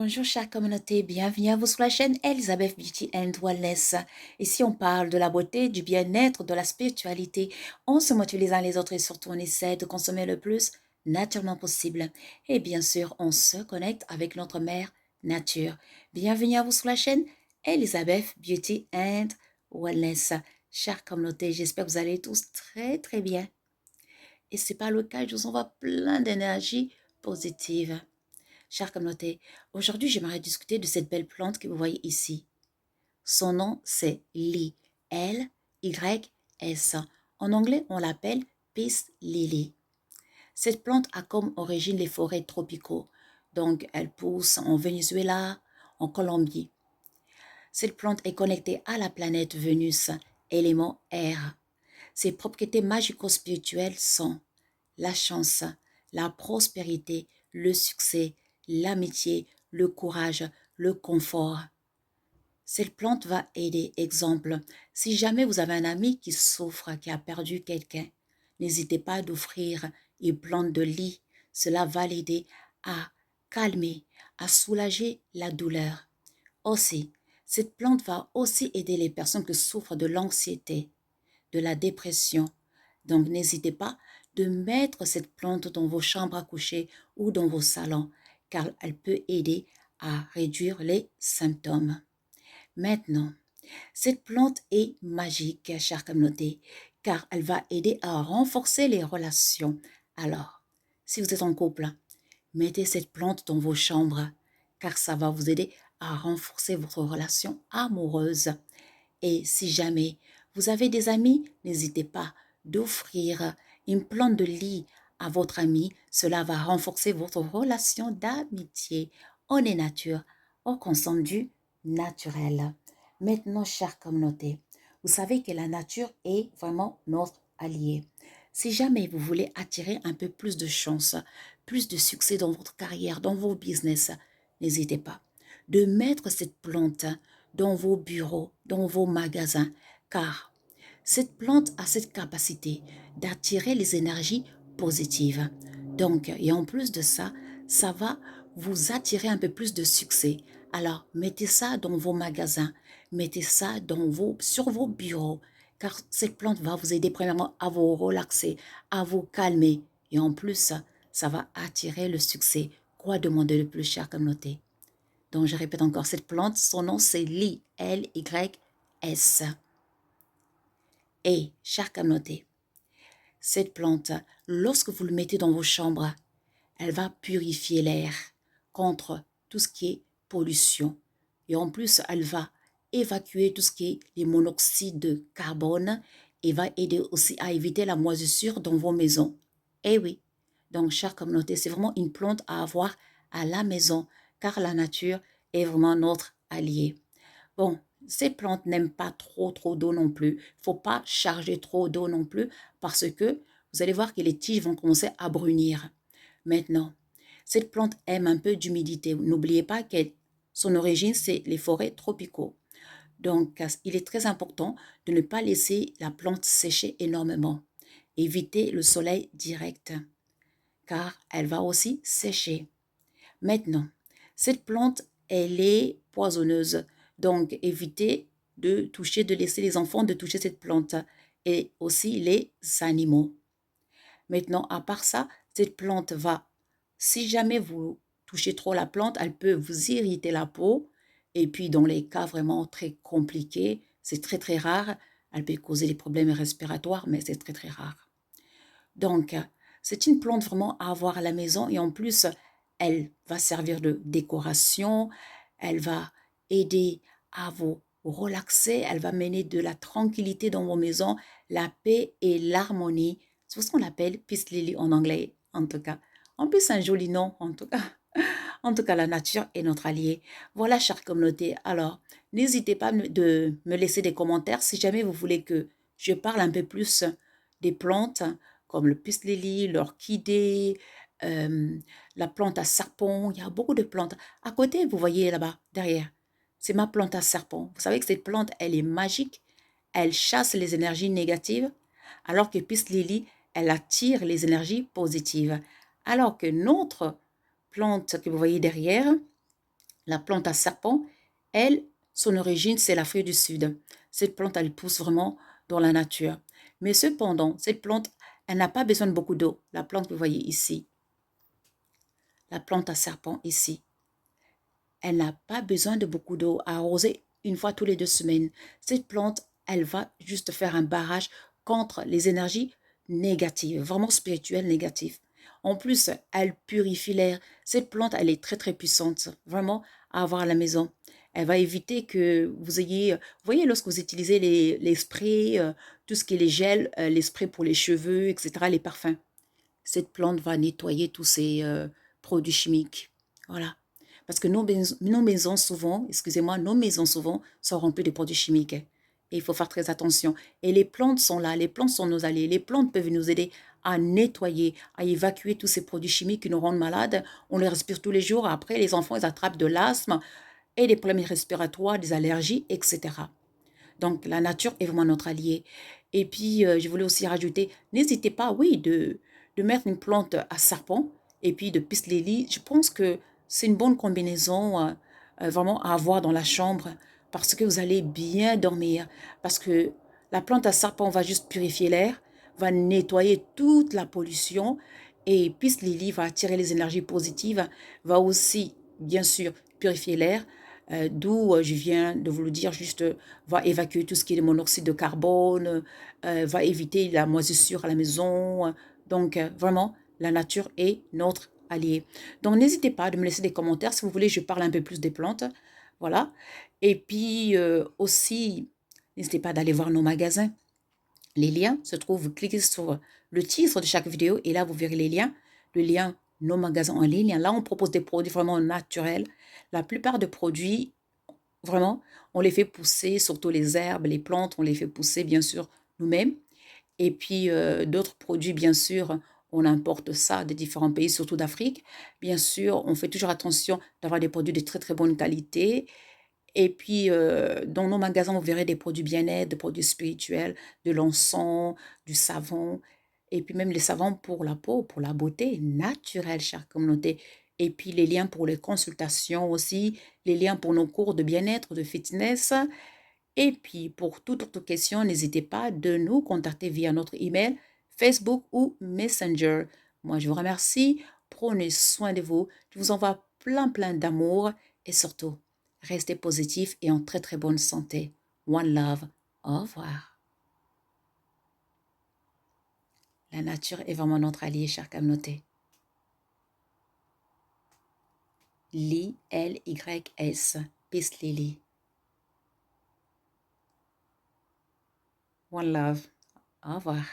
Bonjour chère communauté, bienvenue à vous sur la chaîne Elizabeth Beauty and Wellness. Ici on parle de la beauté, du bien-être, de la spiritualité. On se motive les uns les autres et surtout on essaie de consommer le plus naturellement possible. Et bien sûr on se connecte avec notre mère nature. Bienvenue à vous sur la chaîne Elizabeth Beauty and Wellness. Chère communauté, j'espère que vous allez tous très bien. Et si c'est pas le cas, je vous envoie plein d'énergie positive. Chère communauté, aujourd'hui j'aimerais discuter de cette belle plante que vous voyez ici. Son nom c'est Lee, L-Y-S. En anglais on l'appelle Peace Lily. Cette plante a comme origine les forêts tropicaux, donc elle pousse en Venezuela, en Colombie. Cette plante est connectée à la planète Vénus, élément air. Ses propriétés magico-spirituelles sont la chance, la prospérité, le succès, l'amitié, le courage, le confort. Cette plante va aider. Exemple, si jamais vous avez un ami qui souffre, qui a perdu quelqu'un, n'hésitez pas d'offrir une plante de lit. Cela va l'aider à calmer, à soulager la douleur. Aussi, cette plante va aussi aider les personnes qui souffrent de l'anxiété, de la dépression. Donc n'hésitez pas de mettre cette plante dans vos chambres à coucher ou dans vos salons, car elle peut aider à réduire les symptômes. Maintenant, cette plante est magique, chère communauté, car elle va aider à renforcer les relations. Alors, si vous êtes en couple, mettez cette plante dans vos chambres, car ça va vous aider à renforcer votre relation amoureuse. Et si jamais vous avez des amis, n'hésitez pas d'offrir une plante de lit à votre ami. Cela va renforcer votre relation d'amitié. On est nature, on consomme du naturel. Maintenant, chère communauté, vous savez que la nature est vraiment notre allié. Si jamais vous voulez attirer un peu plus de chance, plus de succès dans votre carrière, dans vos business, n'hésitez pas de mettre cette plante dans vos bureaux, dans vos magasins, car cette plante a cette capacité d'attirer les énergies positives. Donc, et en plus de ça, ça va vous attirer un peu plus de succès. Alors, mettez ça dans vos magasins, mettez ça sur vos bureaux, car cette plante va vous aider premièrement à vous relaxer, à vous calmer. Et en plus, ça va attirer le succès. Quoi demander de plus, chère communauté? Donc, je répète encore, cette plante, son nom c'est Ly, L-Y-S. Et, chère communauté, cette plante, lorsque vous le mettez dans vos chambres, elle va purifier l'air contre tout ce qui est pollution. Et en plus, elle va évacuer tout ce qui est les monoxydes de carbone et va aider aussi à éviter la moisissure dans vos maisons. Eh oui, donc chère communauté, c'est vraiment une plante à avoir à la maison car la nature est vraiment notre allié. Bon, ces plantes n'aiment pas trop d'eau non plus. Il ne faut pas charger trop d'eau non plus parce que vous allez voir que les tiges vont commencer à brunir. Maintenant, cette plante aime un peu d'humidité. N'oubliez pas que son origine, c'est les forêts tropicaux. Donc, il est très important de ne pas laisser la plante sécher énormément. Évitez le soleil direct, car elle va aussi sécher. Maintenant, cette plante, elle est poisonneuse. Donc, évitez de laisser les enfants de toucher cette plante et aussi les animaux. Maintenant, à part ça, cette plante va, si jamais vous touchez trop la plante, elle peut vous irriter la peau. Et puis, dans les cas vraiment très compliqués, c'est très rare, elle peut causer des problèmes respiratoires, mais c'est très rare. Donc, c'est une plante vraiment à avoir à la maison et en plus, elle va servir de décoration, elle va aider à vous relaxer, elle va mener de la tranquillité dans vos maisons, la paix et l'harmonie. C'est ce qu'on appelle Peace Lily en anglais, en tout cas. En plus, c'est un joli nom, en tout cas. En tout cas, la nature est notre allié. Voilà, chère communauté. Alors, n'hésitez pas de me laisser des commentaires si jamais vous voulez que je parle un peu plus des plantes comme le pissenlit, l'orchidée, euh, la plante à serpent. Il y a beaucoup de plantes. À côté, vous voyez là-bas, derrière, c'est ma plante à serpent. Vous savez que cette plante, elle est magique. Elle chasse les énergies négatives, alors que pissenlit, elle attire les énergies positives. Alors que notre plante que vous voyez derrière, La plante à serpent, elle, son origine, c'est l'Afrique du Sud. Cette plante, elle pousse vraiment dans la nature. Mais cependant, cette plante, elle n'a pas besoin de beaucoup d'eau. La plante que vous voyez ici, la plante à serpent ici, elle n'a pas besoin de beaucoup d'eau à arroser une fois tous les 2 semaines. Cette plante, elle va juste faire un barrage contre les énergies négatives, vraiment spirituelles négatives. En plus, elle purifie l'air. Cette plante, elle est très très puissante, vraiment à avoir à la maison. Elle va éviter que vous ayez, vous voyez, lorsque vous utilisez les sprays, tout ce qui est les gels, les sprays pour les cheveux, etc., les parfums. Cette plante va nettoyer tous ces produits chimiques. Voilà. Parce que nos maisons souvent, excusez-moi, nos maisons souvent sont remplies de produits chimiques. Et il faut faire très attention. Et les plantes sont là, les plantes sont nos alliés. Les plantes peuvent nous aider à nettoyer, à évacuer tous ces produits chimiques qui nous rendent malades. On les respire tous les jours. Après, les enfants, ils attrapent de l'asthme et des problèmes respiratoires, des allergies, etc. Donc, la nature est vraiment notre allié. Et puis, je voulais aussi rajouter, n'hésitez pas, oui, de mettre une plante à serpent et puis de pissenlit. Je pense que c'est une bonne combinaison vraiment à avoir dans la chambre parce que vous allez bien dormir. Parce que la plante à serpent va juste purifier l'air, va nettoyer toute la pollution et pissenlit va attirer les énergies positives, va aussi, bien sûr, purifier l'air, d'où je viens de vous le dire, juste va évacuer tout ce qui est le monoxyde de carbone, va éviter la moisissure à la maison. Donc, vraiment, la nature est notre allié. Donc, n'hésitez pas de me laisser des commentaires. Si vous voulez, je parle un peu plus des plantes. Voilà. Et puis, aussi, n'hésitez pas d'aller voir nos magasins. Les liens se trouvent, vous cliquez sur le titre de chaque vidéo et là, vous verrez les liens. Le lien, nos magasins en ligne. Là, on propose des produits vraiment naturels. La plupart des produits, vraiment, on les fait pousser, surtout les herbes, les plantes, on les fait pousser, bien sûr, nous-mêmes. Et puis, d'autres produits, bien sûr, on importe ça de différents pays, surtout d'Afrique. Bien sûr, on fait toujours attention d'avoir des produits de très, très bonne qualité. Et puis, dans nos magasins, vous verrez des produits bien-être, des produits spirituels, de l'encens, du savon, et puis même les savons pour la peau, pour la beauté naturelle, chère communauté. Et puis les liens pour les consultations aussi, les liens pour nos cours de bien-être, de fitness. Et puis, pour toute autre question, n'hésitez pas de nous contacter via notre email, Facebook ou Messenger. Moi, je vous remercie. Prenez soin de vous. Je vous envoie plein, plein d'amour et surtout, restez positif et en très, très bonne santé. One love. Au revoir. La nature est vraiment notre allié, chère communauté. L-Y-S. Peace Lily. One love. Au revoir.